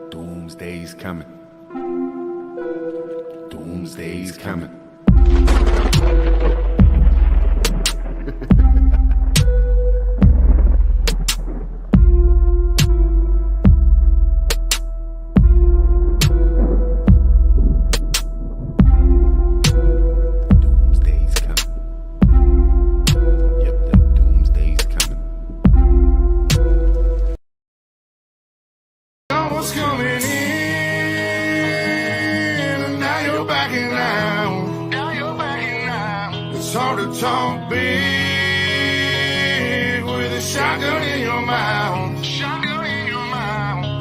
Doomsday's coming. Doomsday's coming. Doomsday's coming. Yep, that doomsday's coming. Was coming in, and now you're backing out. It's hard to talk big with a shotgun in your mouth.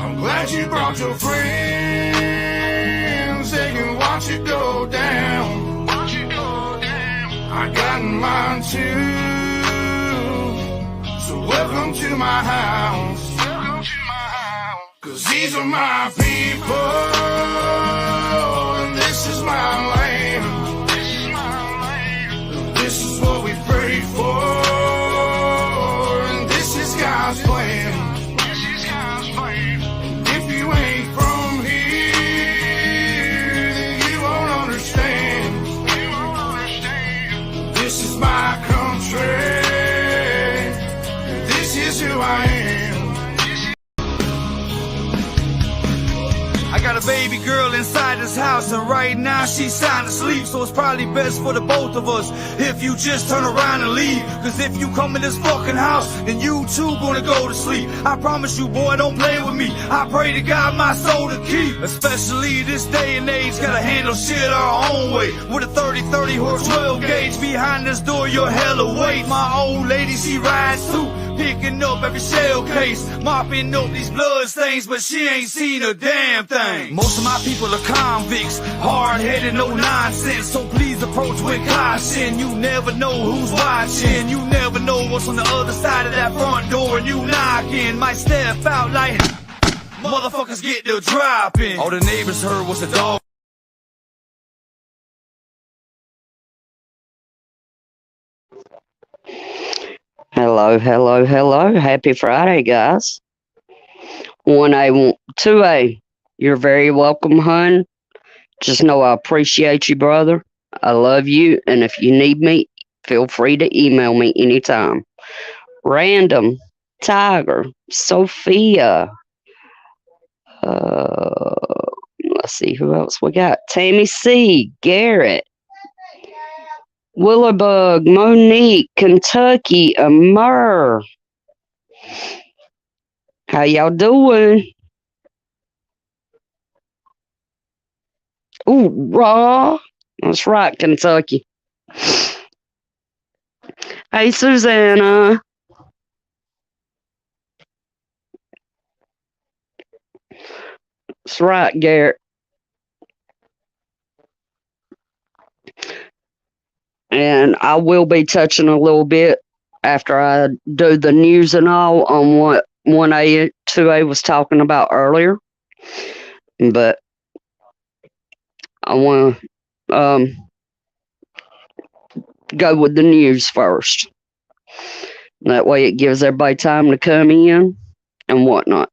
I'm glad you brought your friends. They can watch it go down. I got mine too. So welcome to my house. Cause these are my people, and this is my land. This is what we prayed for, and this is God's plan. And if you ain't from here, then you won't understand. This is my country, and this is who I am. I got a baby girl inside this house, and right now she's sound asleep. So it's probably best for the both of us if you just turn around and leave. Cause if you come in this fucking house, then you too gonna go to sleep. I promise you, boy, don't play with me. I pray to God my soul to keep. Especially this day and age, gotta handle shit our own way. With a 30-30 horse 12 gauge behind this door, you're hella weight. My old lady, she rides too, picking up every shell case, mopping up these blood stains, but she ain't seen a damn thing. Most of my people are convicts, hard-headed, no nonsense. So please approach with caution. You never know who's watching. You never know what's on the other side of that front door, and you knocking. Might step out like motherfuckers get the dropping. All the neighbors heard was a dog. Hello, hello, hello. Happy Friday, guys. 1A, 2A, you're very welcome, hun. Just know I appreciate you, brother. I love you, and if you need me, feel free to email me anytime. Random, Tiger, Sophia. Let's see who else we got. Tammy C, Garrett, Willowbug, Monique, Kentucky, Amur. How y'all doing? Ooh, raw. That's right, Kentucky. Hey, Susanna. That's right, Garrett. And I will be touching a little bit after I do the news and all on what 1A, 2A was talking about earlier. But I want to go with the news first. That way it gives everybody time to come in and whatnot.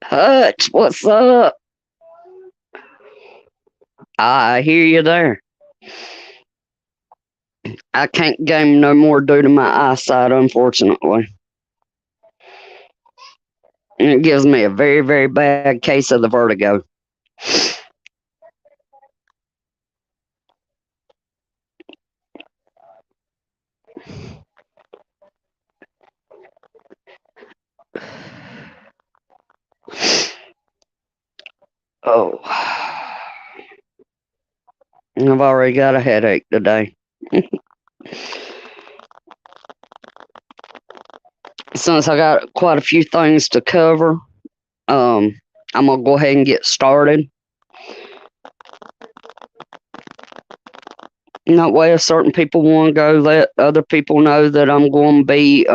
Hutch, what's up? I hear you there. I can't game no more due to my eyesight, unfortunately. And it gives me a very, very bad case of the vertigo. Oh. I've already got a headache today. Since I got quite a few things to cover, I'm going to go ahead and get started. And that way, if certain people want to go, let other people know that I'm going to be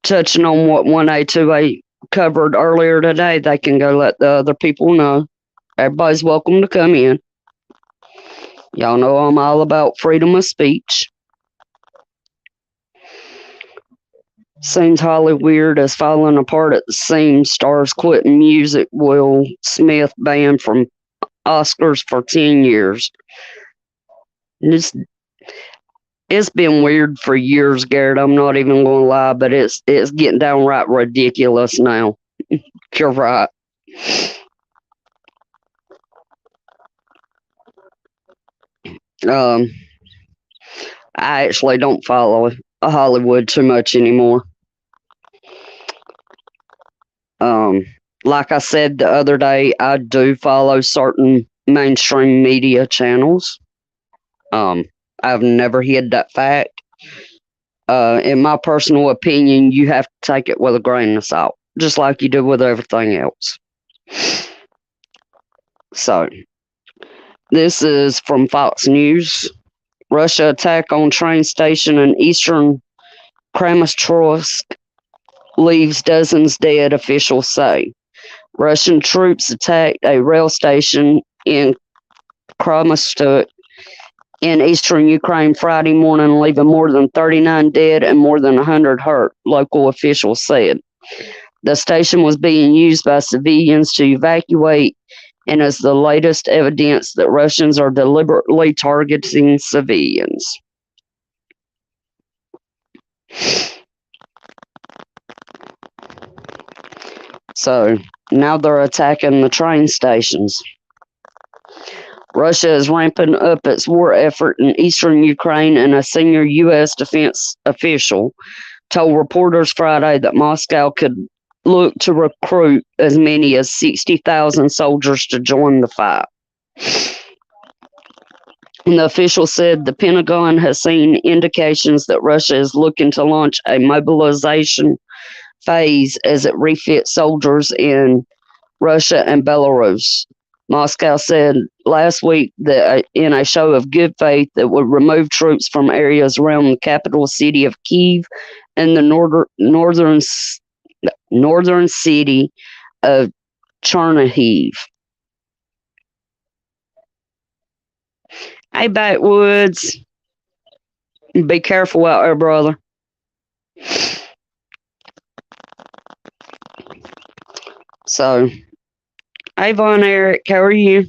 touching on what 1A, 2A covered earlier today, they can go let the other people know. Everybody's welcome to come in. Y'all know I'm all about freedom of speech. Seems Hollywood is falling apart at the seams. Stars quitting music. Will Smith banned from Oscars for 10 years. It's been weird for years, Garrett. I'm not even going to lie, but it's getting downright ridiculous now. You're right. I actually don't follow Hollywood too much anymore. Like I said the other day, I do follow certain mainstream media channels. I've never hid that fact. In my personal opinion, you have to take it with a grain of salt, just like you do with everything else. So, this is from Fox News. Russia attack on train station in eastern Kramatorsk leaves dozens dead, officials say. Russian troops attacked a rail station in Kramatorsk in eastern Ukraine Friday morning, leaving more than 39 dead and more than 100 hurt, local officials said. The station was being used by civilians to evacuate and is the latest evidence that Russians are deliberately targeting civilians. So, now they're attacking the train stations. Russia is ramping up its war effort in eastern Ukraine, and a senior U.S. defense official told reporters Friday that Moscow could look to recruit as many as 60,000 soldiers to join the fight. And the official said the Pentagon has seen indications that Russia is looking to launch a mobilization phase as it refits soldiers in Russia and Belarus. Moscow said last week that in a show of good faith that would remove troops from areas around the capital city of Kyiv and the northern city of Chernihiv. Hey, Backwoods. Be careful out there, brother. So, hey, Von Eric, how are you?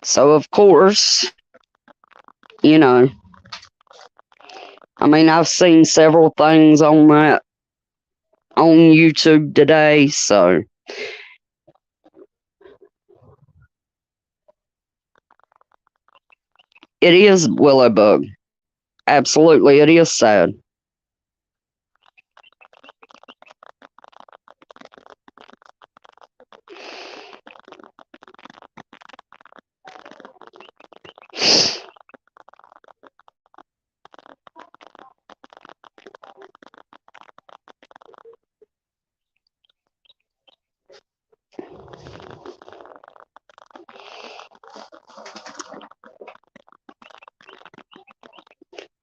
So, of course, you know, I mean, I've seen several things on YouTube today, so it is Willowbug. Absolutely, it is sad.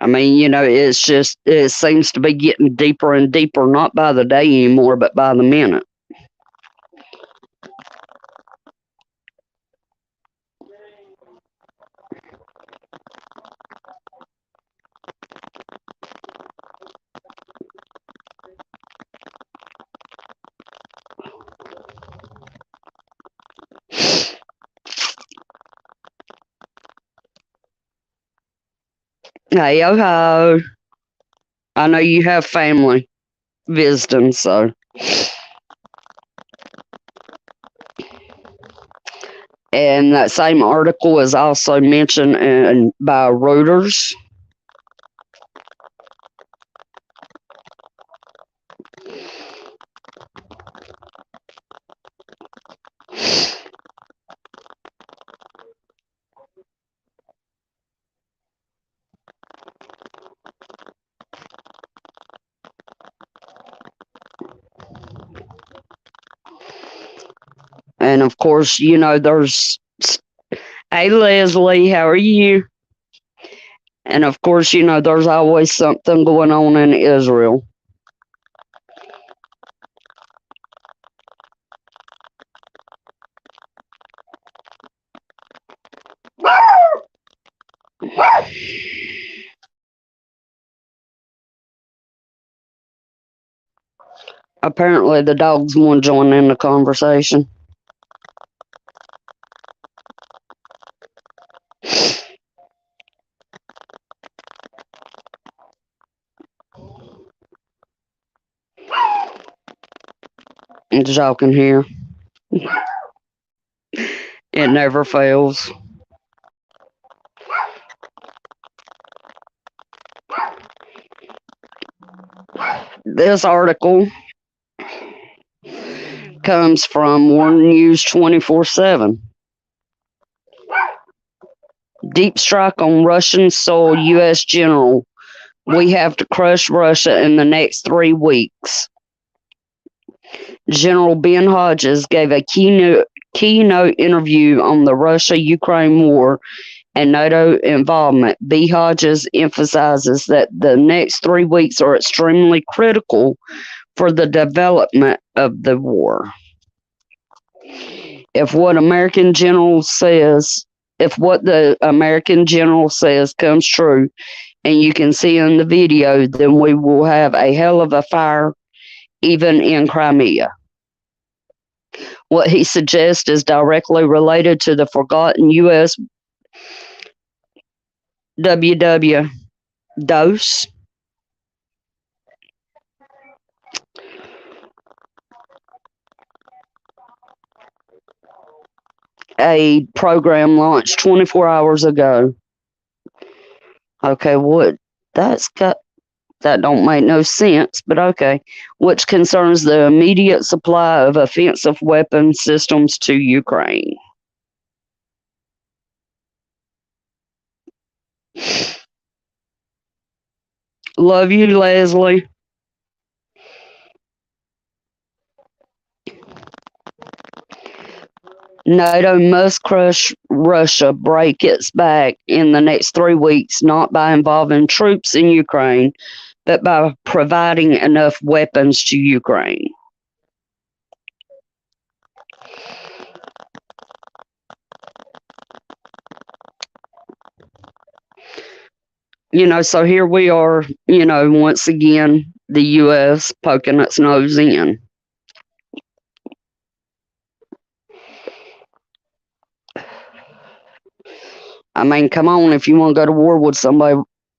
I mean, you know, it seems to be getting deeper and deeper, not by the day anymore, but by the minute. Hey, yo-ho. I know you have family visiting, so. And that same article is also mentioned by Reuters. And of course, you know, there's, hey Leslie, how are you? And of course, you know, there's always something going on in Israel. Apparently, the dogs want to join in the conversation. As y'all can hear, it never fails. This article comes from Warner News 24/7. Deep strike on Russian soil, U.S. general. We have to crush Russia in the next 3 weeks. General Ben Hodges gave a keynote interview on the Russia-Ukraine war and NATO involvement. B. Hodges emphasizes that the next 3 weeks are extremely critical for the development of the war. If what the American general says comes true, and you can see in the video, then we will have a hell of a fire even in Crimea. What he suggests is directly related to the forgotten U.S. WW dose. A program launched 24 hours ago. Okay, that don't make no sense, but okay. Which concerns the immediate supply of offensive weapon systems to Ukraine. Love you, Leslie. NATO must crush Russia, break its back in the next 3 weeks, not by involving troops in Ukraine, but by providing enough weapons to Ukraine. So here we are, once again, the U.S. poking its nose in. I mean, come on, if you want to go to war with somebody,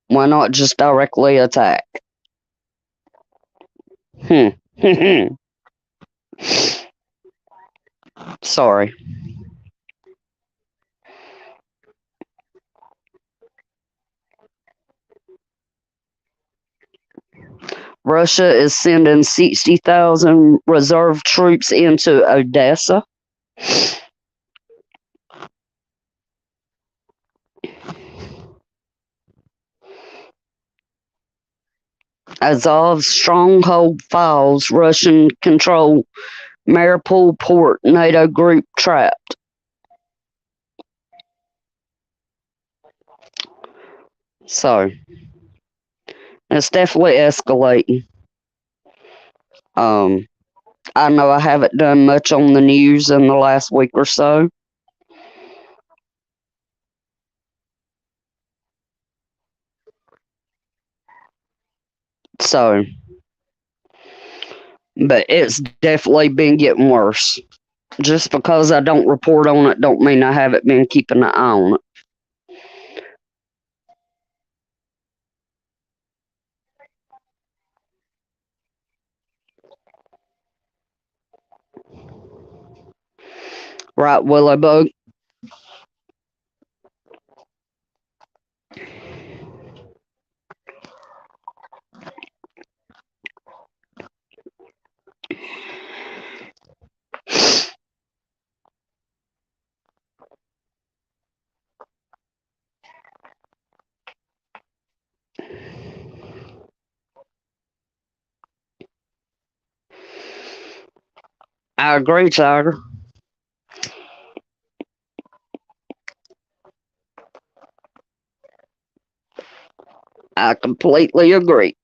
why not just directly attack? Sorry. Russia is sending 60,000 reserve troops into Odessa. Azov's stronghold files, Russian control Mariupol port, NATO group trapped. So, it's definitely escalating. I know I haven't done much on the news in the last week or so. But it's definitely been getting worse. Just because I don't report on it don't mean I haven't been keeping an eye on it. Right, Willowbug? I agree, Tiger. I completely agree.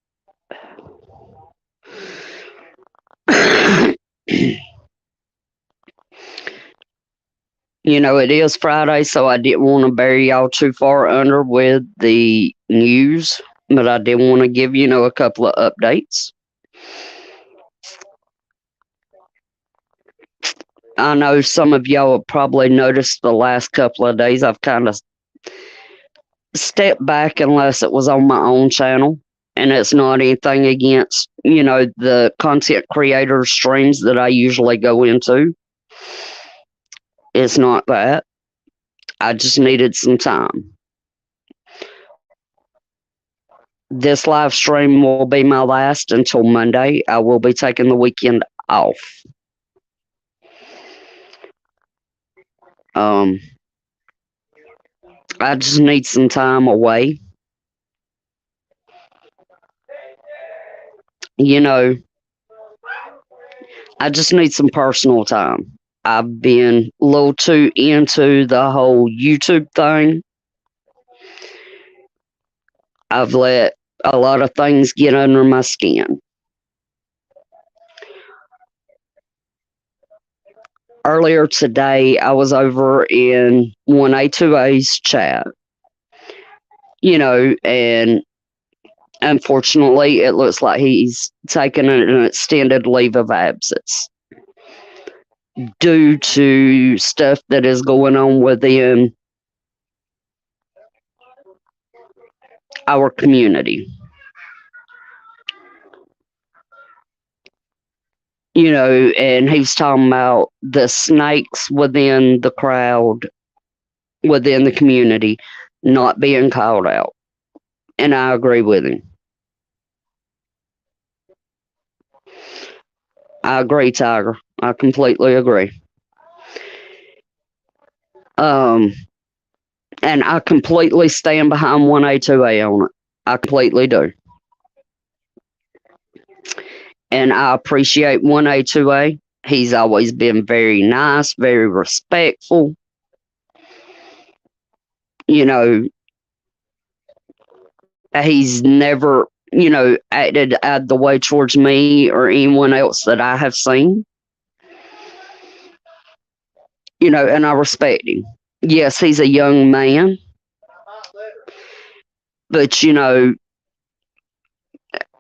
You know, it is Friday, so I didn't want to bury y'all too far under with the news, but I did want to give a couple of updates. I know some of y'all have probably noticed the last couple of days I've kind of stepped back unless it was on my own channel. And it's not anything against, the content creator streams that I usually go into. It's not that. I just needed some time. This live stream will be my last until Monday. I will be taking the weekend off. I just need some time away. I just need some personal time. I've been a little too into the whole YouTube thing. I've let a lot of things get under my skin. Earlier today, I was over in 1A2A's chat, and unfortunately, it looks like he's taken an extended leave of absence due to stuff that is going on within our community. And he's talking about the snakes within the crowd, within the community, not being called out. And I agree with him. I agree, Tiger. I completely agree. And I completely stand behind 1A2A on it. I completely do. And I appreciate 1A2A. He's always been very nice, very respectful. He's never, acted out of the way towards me or anyone else that I have seen. And I respect him. Yes, he's a young man. But,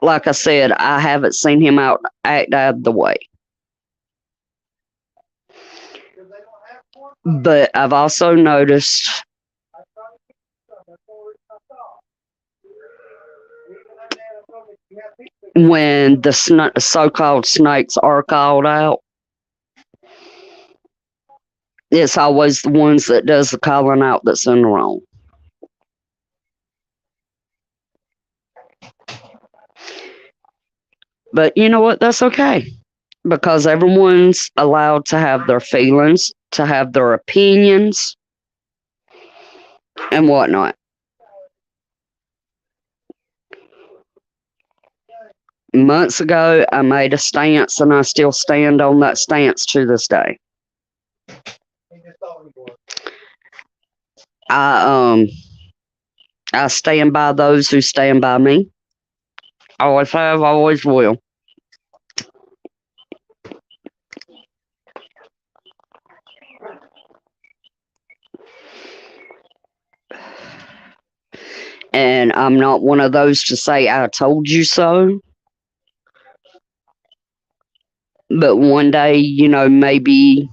like I said, I haven't seen him act out of the way. But I've also noticed when the so-called snakes are called out, it's always the ones that does the calling out that's in the wrong. But you know what? That's okay. Because everyone's allowed to have their feelings, to have their opinions, and whatnot. Months ago, I made a stance, and I still stand on that stance to this day. I stand by those who stand by me. Always have, always will. And I'm not one of those to say, I told you so. But one day, maybe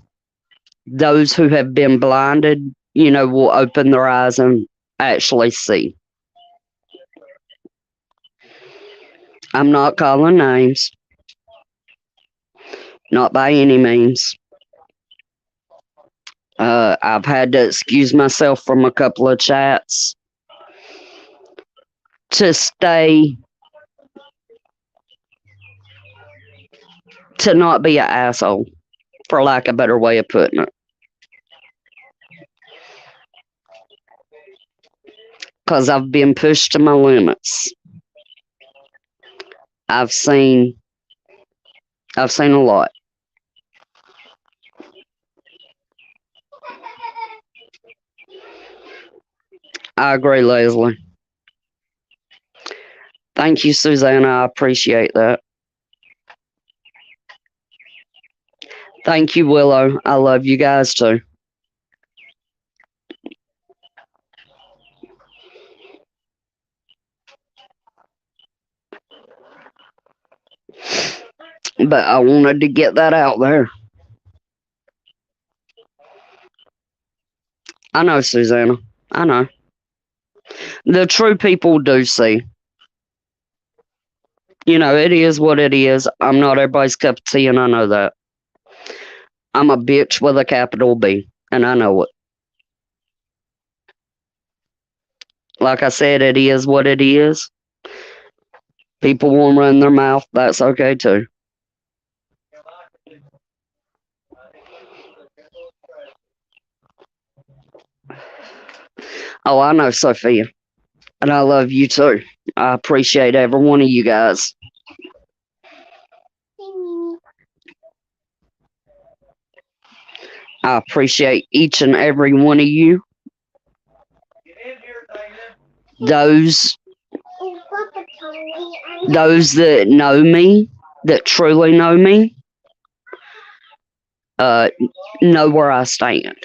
those who have been blinded, will open their eyes and actually see. I'm not calling names. Not by any means. I've had to excuse myself from a couple of chats to not be an asshole, for lack of a better way of putting it. Because I've been pushed to my limits. I've seen a lot. I agree, Leslie. Thank you, Susanna. I appreciate that. Thank you, Willow. I love you guys too. But I wanted to get that out there. I know, Susanna. I know. The true people do see. You know, it is what it is. I'm not everybody's cup of tea, and I know that. I'm a bitch with a capital B, and I know it. Like I said, it is what it is. People want to run their mouth. That's okay, too. Oh, I know, Sophia. And I love you, too. I appreciate every one of you guys. I appreciate each and every one of you. Those that know me, that truly know me, know where I stand.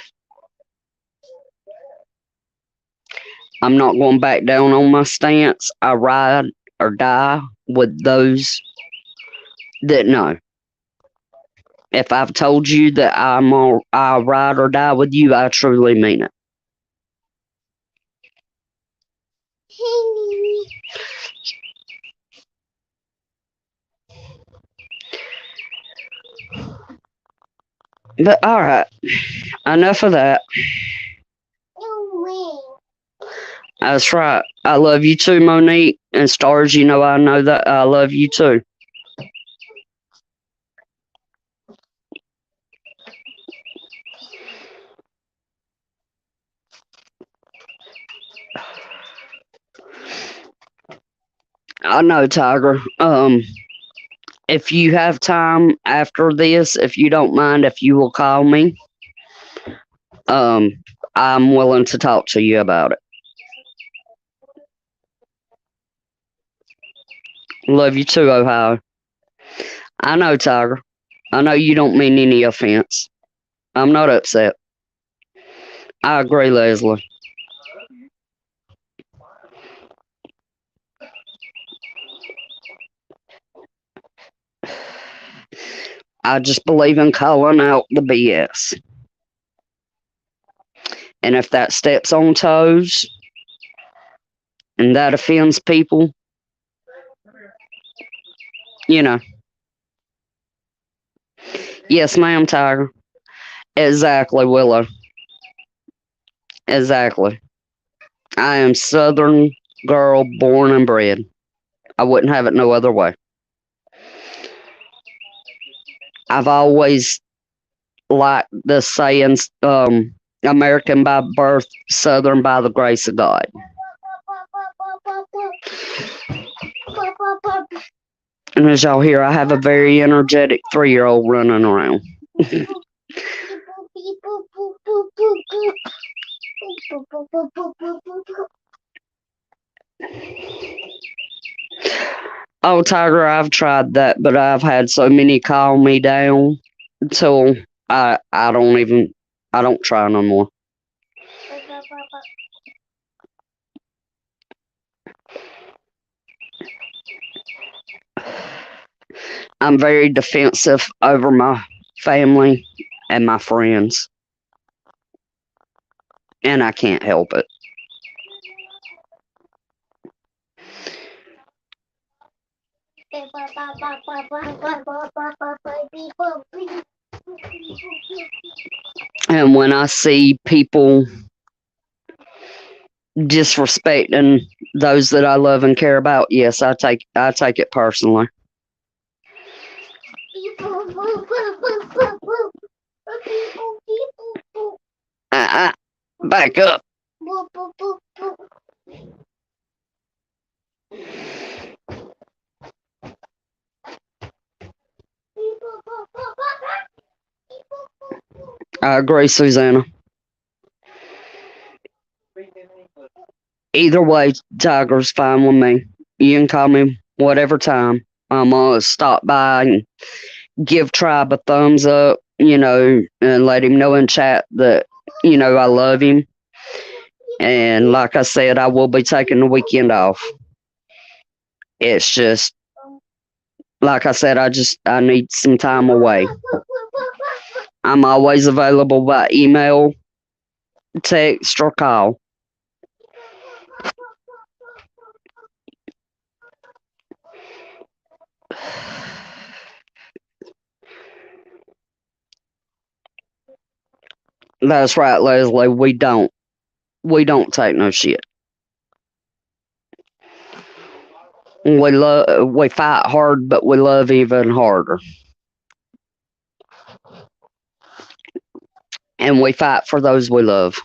I'm not going back down on my stance. I ride or die with those that know. If I've told you that I'll ride or die with you, I truly mean it. But alright, enough of that. That's right. I love you too, Monique. And Stars, you know I know that I love you too. I know, Tiger. If you have time after this, if you don't mind, if you will call me, I'm willing to talk to you about it. Love you too, Ohio. I know, Tiger. I know you don't mean any offense. I'm not upset. I agree, Leslie. I just believe in calling out the BS. And if that steps on toes and that offends people, you know. Yes, ma'am, Tiger. Exactly, Willow. Exactly. I am Southern girl, born and bred. I wouldn't have it no other way. I've always liked the sayings, American by birth, Southern by the grace of God. And as y'all hear, I have a very energetic 3-year-old running around. Oh, Tiger, I've tried that, but I've had so many call me down until I don't try no more. I'm very defensive over my family and my friends. And I can't help it. And when I see people disrespecting those that I love and care about, yes, I take it personally. Back up. I agree, Susanna. Either way, Tiger's fine with me. You can call me whatever time. I'm gonna stop by and give Tribe a thumbs up, and let him know in chat that, I love him. And like I said, I will be taking the weekend off. It's just, Like I said, I need some time away. I'm always available by email, text, or call. That's right, Leslie. We don't. We don't take no shit. We fight hard, but we love even harder. And we fight for those we love.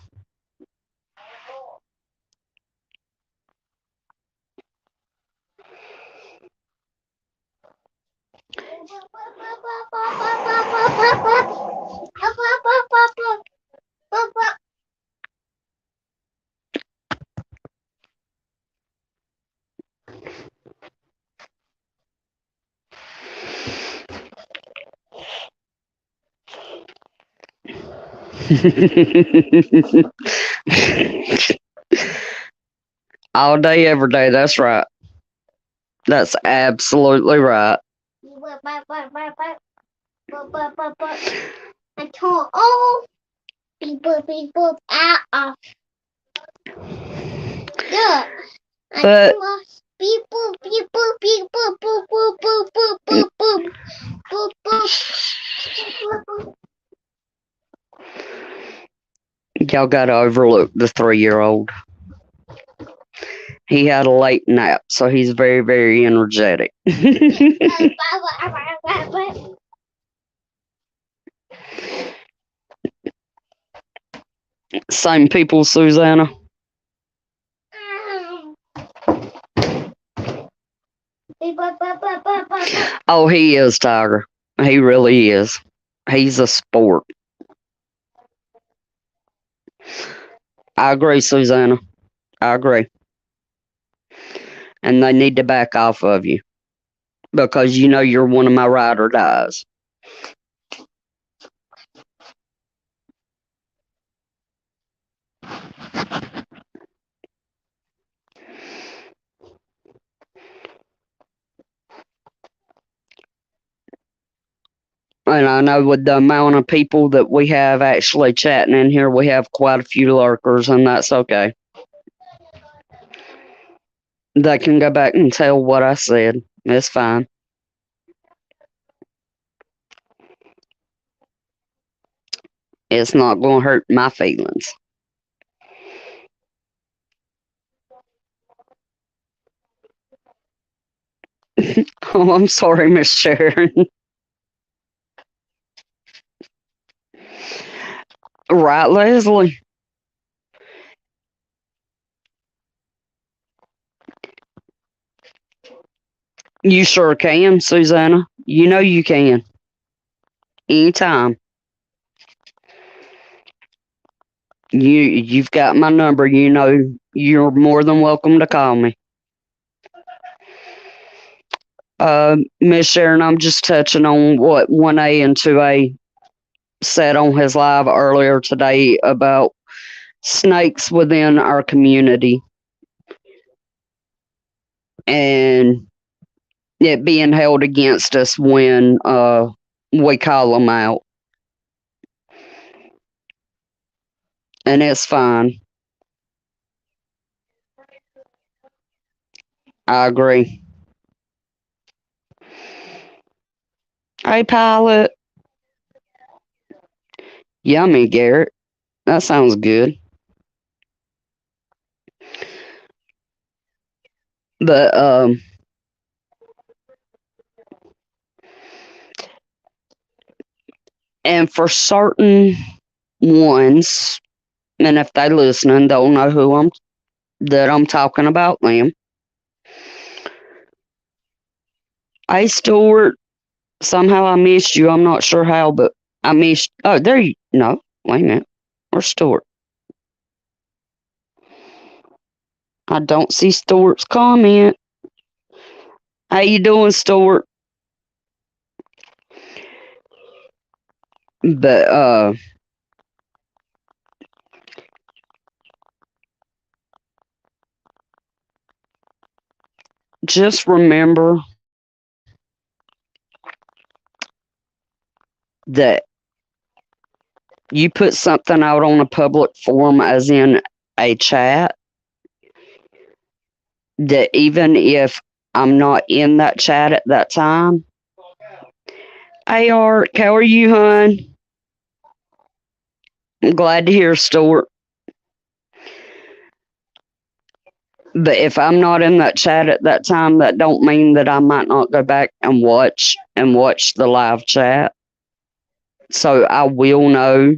All day, every day. That's right. That's absolutely right. I told all people out of good. But People, boop, boop, boop, boop, boop, boop, boop, boop. y'all gotta overlook the 3-year-old. He had a late nap, so he's very, very energetic. Same people, Susanna. Oh, he is, Tiger. He really is. He's a sport. I agree, Susanna. I agree. And they need to back off of you because you know you're one of my ride or dies. And I know with the amount of people that we have actually chatting in here, we have quite a few lurkers, and that's okay. They can go back and tell what I said. It's fine. It's not going to hurt my feelings. Oh, I'm sorry, Miss Sharon. Right, Leslie? You sure can, Susanna. You know you can. Anytime. You've got my number. You know you're more than welcome to call me. Miss Sharon, I'm just touching on what 1A and 2A said on his live earlier today about snakes within our community and it being held against us when we call them out. And it's fine. I agree. Hey, Pilot. Yummy, Garrett. That sounds good. But and for certain ones, and if they listening, they'll know who I'm talking about them. Hey, Stuart. Somehow I missed you. I'm not sure how, but I missed. Oh, there you. No, wait a minute. Where's Stuart? I don't see Stuart's comment. How you doing, Stuart? But just remember that you put something out on a public forum, as in a chat, that even if I'm not in that chat at that time. Hey, Art, how are you, hon? I'm glad to hear, Stuart. But if I'm not in that chat at that time, that don't mean that I might not go back and watch the live chat. So I will know,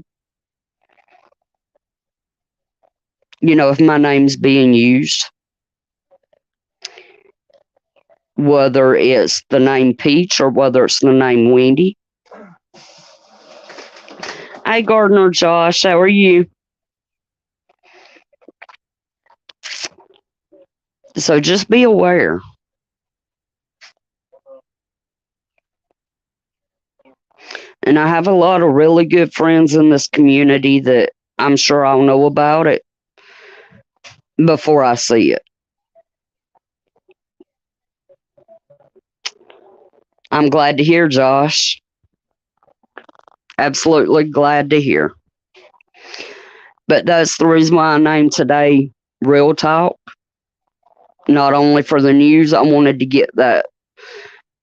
if my name's being used. Whether it's the name Peach or whether it's the name Wendy. Hey, Gardner Josh, how are you? So just be aware. And I have a lot of really good friends in this community that I'm sure I'll know about it before I see it. I'm glad to hear, Josh. Absolutely glad to hear. But that's the reason why I named today Real Talk. Not only for the news, I wanted to get that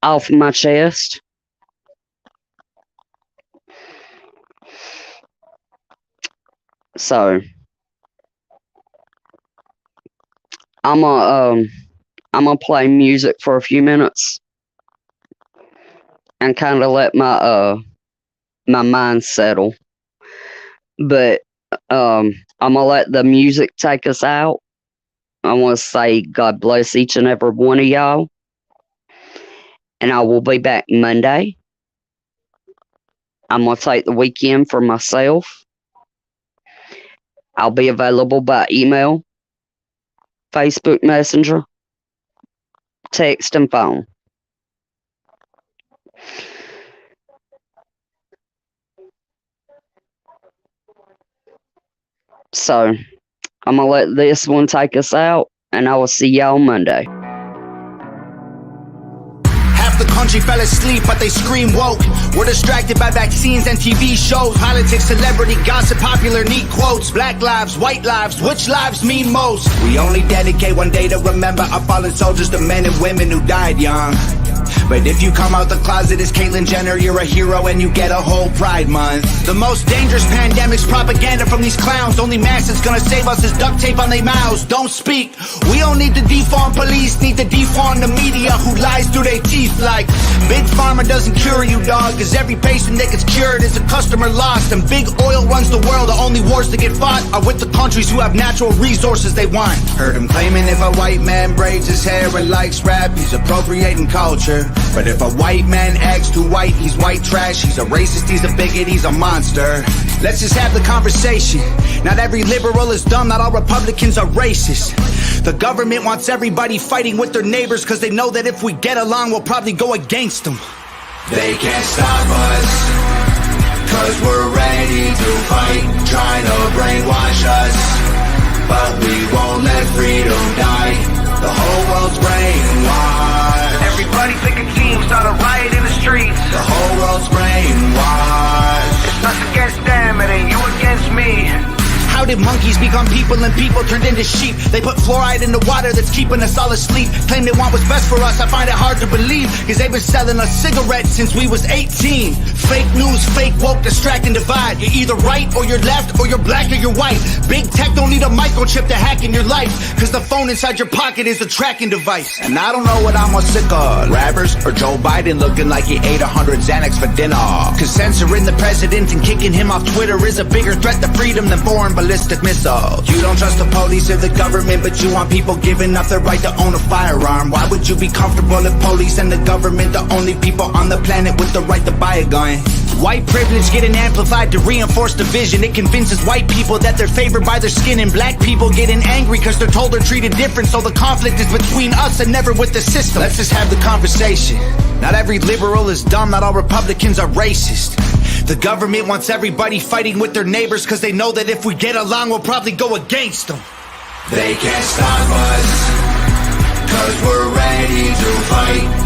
off my chest. So I'm gonna play music for a few minutes and kind of let my mind settle. But I'm gonna let the music take us out. I want to say God bless each and every one of y'all. And I will be back Monday. I'm going to take the weekend for myself. I'll be available by email, Facebook Messenger, text, and phone. So, I'm going to let this one take us out, and I will see y'all Monday. Half the country fell asleep, but they scream woke. We're distracted by vaccines and TV shows, politics, celebrity gossip, popular neat quotes. Black lives, white lives, which lives mean most? We only dedicate one day to remember our fallen soldiers, the men and women who died young. But if you come out the closet as Caitlyn Jenner, you're a hero and you get a whole Pride Month. The most dangerous pandemic's propaganda from these clowns. Only mask that's gonna save us is duct tape on their mouths. Don't speak. We don't need to defund police, need to defund the media who lies through their teeth like Big Pharma doesn't cure you, dog, cause every patient that gets cured is a customer lost. And big oil runs the world, the only wars that get fought are with the countries who have natural resources they want. Heard him claiming if a white man braids his hair and likes rap, he's appropriating culture. But if a white man acts too white, he's white trash. He's a racist, he's a bigot, he's a monster. Let's just have the conversation. Not every liberal is dumb, not all Republicans are racist. The government wants everybody fighting with their neighbors cause they know that if we get along, we'll probably go against them. They can't stop us, cause we're ready to fight, trying to brainwash us. But we won't let freedom die. The whole world's brainwashed. Everybody pick a team, start a riot in the streets. The whole world's brainwashed. It's us against them, it ain't you against me. How did monkeys become people and people turned into sheep? They put fluoride in the water that's keeping us all asleep. Claim they want what's best for us, I find it hard to believe, cause they've been selling us cigarettes since we was 18. Fake news, fake woke, distract and divide. You're either right or you're left, or you're black or you're white. Big tech don't need a microchip to hack in your life, cause the phone inside your pocket is a tracking device. And I don't know what I'm more sick of, rappers or Joe Biden looking like he ate 100 Xanax for dinner. Cause censoring the president and kicking him off Twitter is a bigger threat to freedom than foreign ballistic missiles. You don't trust the police or the government, but you want people giving up their right to own a firearm. Why would you be comfortable if police and the government the only people on the planet with the right to buy a gun? White privilege getting amplified to reinforce division. It convinces white people that they're favored by their skin, and black people getting angry cause they're told they're treated different. So the conflict is between us and never with the system. Let's just have the conversation. Not every liberal is dumb, not all Republicans are racist. The government wants everybody fighting with their neighbors cause they know that if we get along, we'll probably go against them. They can't stop us, cause we're ready to fight.